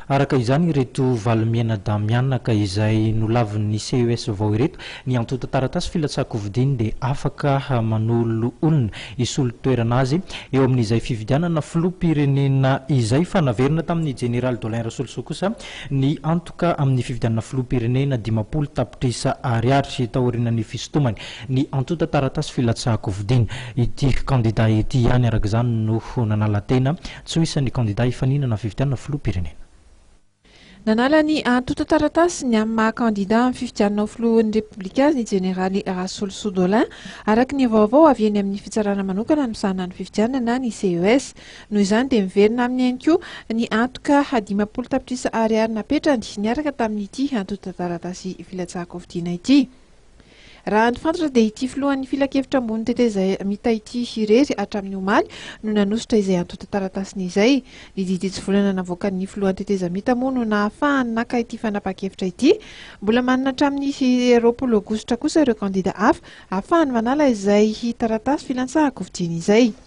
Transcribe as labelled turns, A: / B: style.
A: Araka izany ireto valimiana damianaka izay nolavin'ny CES vao ireto ny antota taratasy filatsako vidiny dia afaka manolo olona isolo toerana azy eo amin'izay fividianana filoham-pirenena izay fanaverina tamin'ny général Dolin Rasolso kosa ny antoka amin'ny fividianana filoham-pirenena 50 tapitrisa ariary taorian'ny fisintomany ny antota taratasy filatsako vidiny ity candidat ity ihany araka izany no nanala tena tsy ho isan'ny candidat ifaninana fividianana filoham-pirenena.
B: Nanala ny antota taratasy ny amin'ny maha-candidat amin'ny fifidianana filohan'ny républicain ny généraly Rasolso Dolin araka ny vaovao avy eny amin'ny fitsarana manokana ny misahana ny fifidianana ny CES noho izany dia miverina amin'ny ihany koa ny antoka 50 tapitrisa ariary napetrany niaraka tamin'ity antota taratasy filatsako vidiana ity. Raha ny dia ity filohan'ny filakevitra ambony tetezay mita ity irery hatramin'ny omaly no nanositra izay antota taratasiny izay. Dididy tsy volana navoakan'ny filohan'ny teteza mita moa no nahafahany naka ity fanapa-kevitra ity. Mbola manana hatramin'ny 20 aogositra kosa ireo kandida hafa ahafahany manala izay taratasy filatsako vidiana izay.